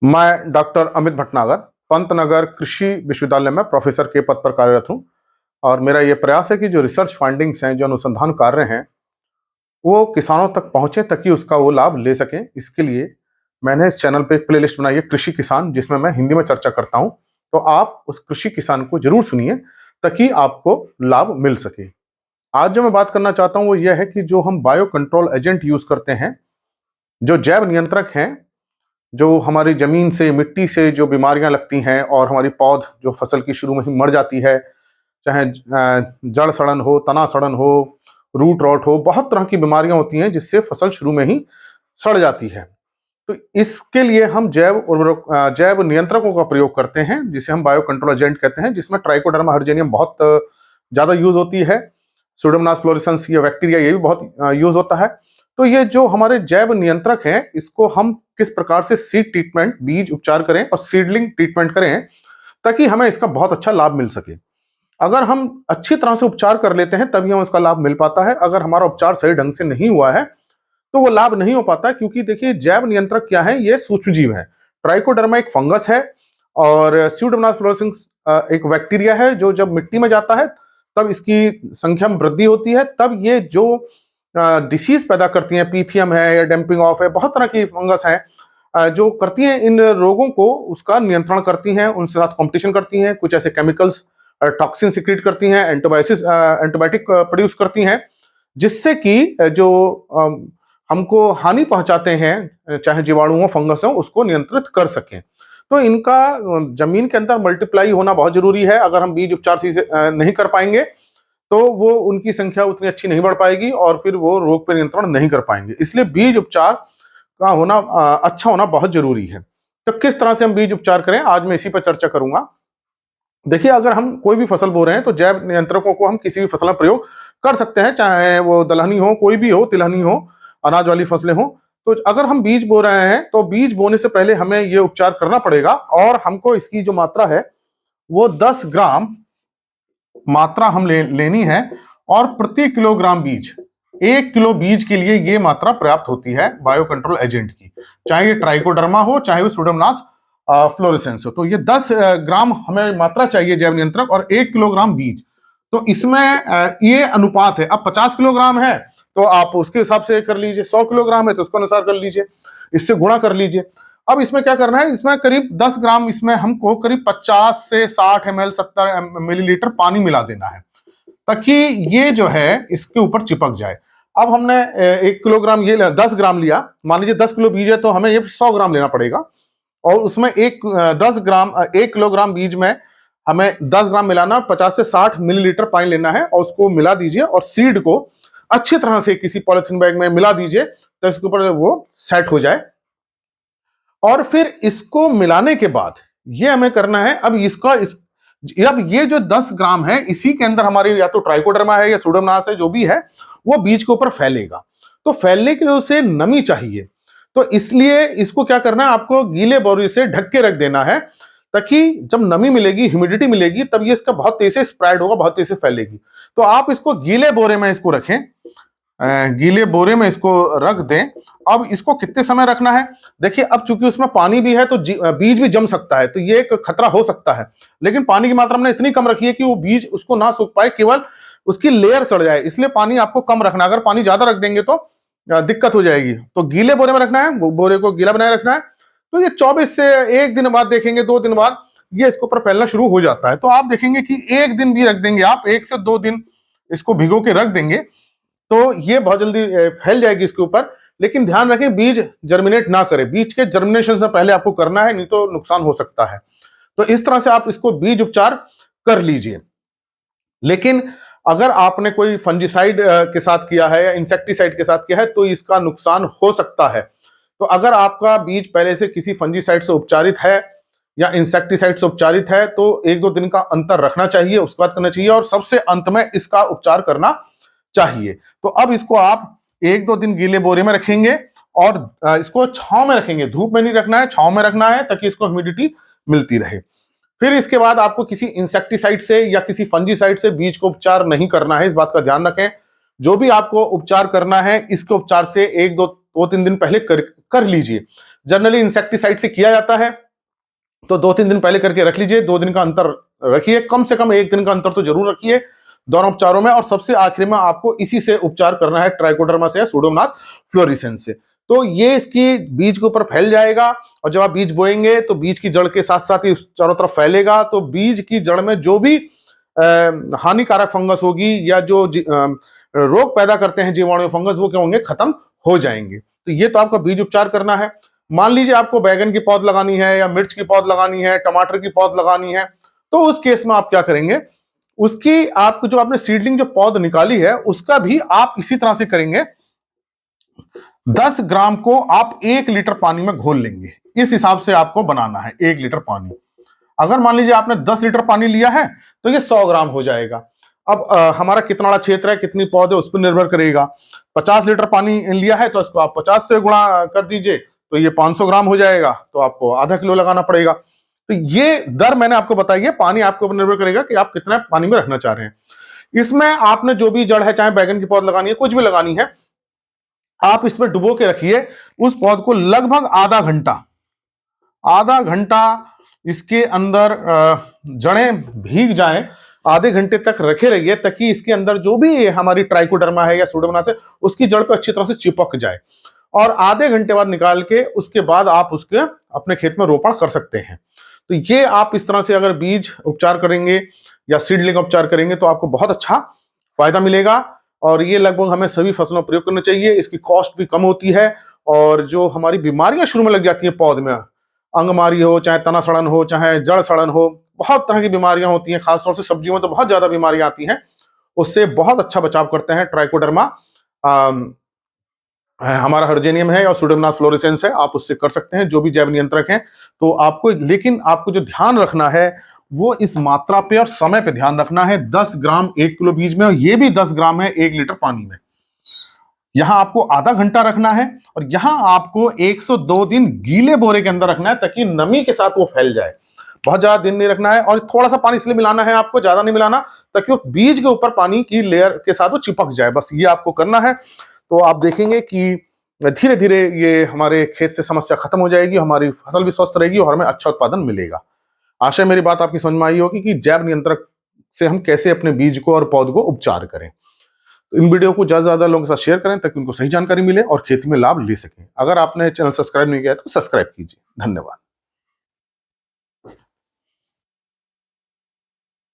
मैं डॉक्टर अमित भटनागर पंतनगर कृषि विश्वविद्यालय में प्रोफेसर के पद पर कार्यरत हूं और मेरा ये प्रयास है कि जो रिसर्च फाइंडिंग्स हैं, जो अनुसंधान कार्य हैं, वो किसानों तक पहुंचे ताकि उसका वो लाभ ले सकें। इसके लिए मैंने इस चैनल पे एक प्लेलिस्ट बनाई है कृषि किसान, जिसमें मैं हिंदी में चर्चा करता हूं। तो आप उस कृषि किसान को जरूर सुनिए ताकि आपको लाभ मिल सके। आज जो मैं बात करना चाहता हूं वो ये है कि जो हम बायो कंट्रोल एजेंट यूज करते हैं, जो जैव नियंत्रक हैं, जो हमारी जमीन से, मिट्टी से जो बीमारियां लगती हैं और हमारी पौध जो फसल की शुरू में ही मर जाती है, चाहे जड़ सड़न हो, तना सड़न हो, रूट रॉट हो, बहुत तरह की बीमारियां होती हैं जिससे फसल शुरू में ही सड़ जाती है। तो इसके लिए हम जैव नियंत्रकों का प्रयोग करते हैं, जिसे हम बायो कंट्रोल एजेंट कहते हैं, जिसमें ट्राइकोडर्मा हर्जेनियम बहुत ज़्यादा यूज होती है। सुडोमोनास फ्लोरेसेंस या बैक्टीरिया, ये भी बहुत यूज होता है। तो ये जो हमारे जैव नियंत्रक हैं, इसको हम किस प्रकार से सीड ट्रीटमेंट, बीज उपचार करें और सीडलिंग ट्रीटमेंट करें ताकि हमें इसका बहुत अच्छा लाभ मिल सके। अगर हम अच्छी तरह से उपचार कर लेते हैं तभी हमें उसका लाभ मिल पाता है। अगर हमारा उपचार सही ढंग से नहीं हुआ है तो वो लाभ नहीं हो पाता, क्योंकि देखिए जैव नियंत्रक क्या है, ये सूक्ष्मजीव है। ट्राइकोडर्मा एक फंगस है और स्यूडोमोनास फ्लोरेसेंस एक बैक्टीरिया है, जो जब मिट्टी में जाता है तब इसकी संख्या में वृद्धि होती है। तब ये जो डिसीज पैदा करती हैं, पीथियम है या डैम्पिंग ऑफ है, बहुत तरह की फंगस हैं जो करती हैं इन रोगों को, उसका नियंत्रण करती हैं, उनके साथ कंपटीशन करती हैं, कुछ ऐसे केमिकल्स टॉक्सिन सिक्रीट करती हैं, एंटीबायोटिक प्रोड्यूस करती हैं, जिससे कि जो हमको हानि पहुंचाते हैं, चाहे जीवाणु हो, फंगस हो, उसको नियंत्रित कर सकें। तो इनका जमीन के अंदर मल्टीप्लाई होना बहुत जरूरी है। अगर हम बीज उपचार से नहीं कर पाएंगे तो वो उनकी संख्या उतनी अच्छी नहीं बढ़ पाएगी और फिर वो रोग पर नियंत्रण नहीं कर पाएंगे। इसलिए बीज उपचार का होना अच्छा होना बहुत जरूरी है। तो किस तरह से हम बीज उपचार करें, आज मैं इसी पर चर्चा करूंगा। देखिए, अगर हम कोई भी फसल बो रहे हैं तो जैव नियंत्रकों को हम किसी भी फसल में प्रयोग कर सकते हैं, चाहे वो दलहनी हो, कोई भी हो, तिलहनी हो, अनाज वाली फसलें हो। तो अगर हम बीज बो रहे हैं तो बीज बोने से पहले हमें ये उपचार करना पड़ेगा और हमको इसकी जो मात्रा है वो 10 ग्राम मात्रा हम लेनी है। और प्रति किलोग्राम बीज, 1 किलो बीज के लिए ये मात्रा पर्याप्त होती है बायो कंट्रोल एजेंट की, चाहे ये ट्राइकोडर्मा हो, चाहे वो सुडोमोनास फ्लोरेसेंस हो। तो ये 10 ग्राम हमें मात्रा चाहिए जैव नियंत्रक और 1 किलोग्राम बीज। तो इसमें ये अनुपात है। अब 50 किलोग्राम है तो आप उसके हिसाब से कर लीजिए, 100 किलोग्राम है तो उसके अनुसार कर लीजिए, इससे गुणा कर लीजिए। अब इसमें क्या करना है, इसमें करीब 10 ग्राम, इसमें हमको करीब 50 से 60 ml 70 मिलीलीटर पानी मिला देना है ताकि ये जो है इसके ऊपर चिपक जाए। अब हमने 1 किलोग्राम ये 10 ग्राम लिया, मान लीजिए 10 किलो बीज है तो हमें ये 100 ग्राम लेना पड़ेगा और उसमें 1 किलोग्राम बीज में हमें 10 ग्राम मिलाना, 50 से 60 मिलीलीटर पानी लेना है और उसको मिला दीजिए और सीड को अच्छी तरह से किसी पॉलिथीन बैग में मिला दीजिए तो इसके ऊपर वो सेट हो जाए। और फिर इसको मिलाने के बाद ये हमें करना है, अब ये जो 10 ग्राम है इसी के अंदर हमारे या तो ट्राइकोडर्मा है या सुडोमोनास है, जो भी है वो बीज के ऊपर फैलेगा। तो फैलने के लिए उसे नमी चाहिए, तो इसलिए इसको क्या करना है, आपको गीले बोरे से ढक के रख देना है ताकि जब नमी मिलेगी, ह्यूमिडिटी मिलेगी, तब ये इसका बहुत तेजी से स्प्रेड होगा, बहुत तेजी से फैलेगी। तो आप इसको गीले बोरे में इसको रखें, गीले बोरे में इसको रख दें। अब इसको कितने समय रखना है, देखिए अब चूंकि उसमें पानी भी है तो बीज भी जम सकता है, तो ये एक खतरा हो सकता है। लेकिन पानी की मात्रा हमने इतनी कम रखी है कि वो बीज उसको ना सूख पाए, केवल उसकी लेयर चढ़ जाए, इसलिए पानी आपको कम रखना है। अगर पानी ज्यादा रख देंगे तो दिक्कत हो जाएगी। तो गीले बोरे में रखना है, बोरे को गीला बनाए रखना है। तो ये 24 से 1 दिन बाद देखेंगे, 2 दिन बाद ये इसके ऊपर फैलना शुरू हो जाता है। तो आप देखेंगे कि 1 दिन भी रख देंगे आप, 1 से 2 दिन इसको भिगो के रख देंगे तो ये बहुत जल्दी फैल जाएगी इसके ऊपर। लेकिन ध्यान रखें बीज जर्मिनेट ना करे, बीज के जर्मिनेशन से पहले आपको करना है, नहीं तो नुकसान हो सकता है। तो इस तरह से आप इसको बीज उपचार कर लीजिए। लेकिन अगर आपने कोई फंजीसाइड के साथ किया है या इंसेक्टिसाइड के साथ किया है तो इसका नुकसान हो सकता है। तो अगर आपका बीज पहले से किसी फंजीसाइड से उपचारित है या इंसेक्टिसाइड से उपचारित है तो 1-2 दिन का अंतर रखना चाहिए, उसके बाद करना चाहिए और सबसे अंत में इसका उपचार करना चाहिए। तो अब इसको आप 1-2 दिन गीले बोरे में रखेंगे और इसको छांव में रखेंगे, धूप में नहीं रखना है, छांव में रखना है ताकि इसको ह्यूमिडिटी मिलती रहे। फिर इसके बाद आपको किसी इंसेक्टिसाइड से या किसी फंजीसाइड से बीज को उपचार नहीं करना है, इस बात का ध्यान रखें। जो भी आपको उपचार करना है इसके उपचार से 1-2-3 दिन पहले कर लीजिए जनरली इंसेक्टिसाइड से किया जाता है, तो 2-3 दिन पहले करके रख लीजिए। 2 दिन का अंतर रखिए, कम से कम 1 दिन का अंतर तो जरूर रखिए दोनों उपचारों में। और सबसे आखिरी में आपको इसी से उपचार करना है, ट्राइकोडर्मा से या सूडोमोनास फ्लोरिसेंस से। तो ये इसकी बीज के ऊपर फैल जाएगा, और जब आप बीज बोएंगे तो बीज की जड़ के साथ साथ ही चारों तरफ फैलेगा। तो बीज की जड़ में जो भी हानिकारक फंगस होगी या जो रोग पैदा करते हैं जीवाणु फंगस, वो क्या होंगे, खत्म हो जाएंगे। तो ये तो आपका बीज उपचार करना है। मान लीजिए आपको बैगन की पौध लगानी है, या मिर्च की पौध लगानी है, टमाटर की पौध लगानी है, तो उस केस में आप क्या करेंगे, उसकी आपको जो आपने सीडलिंग जो पौध निकाली है उसका भी आप इसी तरह से करेंगे। 10 ग्राम को आप 1 लीटर पानी में घोल लेंगे। इस हिसाब से आपको बनाना है 1 लीटर पानी। अगर मान लीजिए आपने 10 लीटर पानी लिया है तो ये 100 ग्राम हो जाएगा। अब हमारा कितना बड़ा क्षेत्र है, कितनी पौध है, उस पर निर्भर करेगा। 50 लीटर पानी लिया है तो इसको आप 50 से गुणा कर दीजिए, तो ये 500 ग्राम हो जाएगा। तो आपको आधा किलो लगाना पड़ेगा। तो ये दर मैंने आपको बताई है, पानी आपके ऊपर निर्भर करेगा कि आप कितना पानी में रखना चाह रहे हैं। इसमें आपने जो भी जड़ है, चाहे बैगन की पौध लगानी है, कुछ भी लगानी है, आप इसमें डुबो के रखिए उस पौध को लगभग आधा घंटा इसके अंदर जड़ें भीग जाएं, आधे घंटे तक रखे रहिए, ताकि इसके अंदर जो भी हमारी ट्राइकोडर्मा है या सूडोमोनास है उसकी जड़ पे अच्छी तरह से चिपक जाए। और आधे घंटे बाद निकाल के उसके बाद आप उसके अपने खेत में रोपण कर सकते हैं। तो ये आप इस तरह से अगर बीज उपचार करेंगे या सीडलिंग उपचार करेंगे तो आपको बहुत अच्छा फायदा मिलेगा। और ये लगभग हमें सभी फसलों में प्रयोग करना चाहिए। इसकी कॉस्ट भी कम होती है, और जो हमारी बीमारियां शुरू में लग जाती हैं पौध में, अंगमारी हो, चाहे तना सड़न हो, चाहे जड़ सड़न हो, बहुत तरह की बीमारियां होती हैं, खासतौर से सब्जियों में तो बहुत ज्यादा बीमारियां आती हैं, उससे बहुत अच्छा बचाव करते हैं ट्राइकोडर्मा। हमारा हर्जेनियम है और सूडोमोनास फ्लोरेसेंस है, आप उससे कर सकते हैं, जो भी जैव नियंत्रक हैं। तो आपको, लेकिन आपको जो ध्यान रखना है वो इस मात्रा पे और समय पे ध्यान रखना है। 10 ग्राम 1 किलो बीज में, और ये भी 10 ग्राम है 1 लीटर पानी में। यहां आपको आधा घंटा रखना है, और यहां आपको 102 दिन गीले बोरे के अंदर रखना है, ताकि नमी के साथ वो फैल जाए। बहुत ज्यादा दिन नहीं रखना है, और थोड़ा सा पानी इसलिए मिलाना है आपको, ज्यादा नहीं मिलाना, ताकि वो बीज के ऊपर पानी की लेयर के साथ वो चिपक जाए। बस ये आपको करना है। तो आप देखेंगे कि धीरे धीरे ये हमारे खेत से समस्या खत्म हो जाएगी, हमारी फसल भी स्वस्थ रहेगी और हमें अच्छा उत्पादन मिलेगा। आशा है मेरी बात आपकी समझ में आई होगी कि जैव नियंत्रक से हम कैसे अपने बीज को और पौध को उपचार करें। तो इन वीडियो को ज्यादा से ज्यादा लोगों के साथ शेयर करें, ताकि उनको सही जानकारी मिले और खेती में लाभ ले सकें। अगर आपने चैनल सब्सक्राइब नहीं किया है तो सब्सक्राइब कीजिए। धन्यवाद।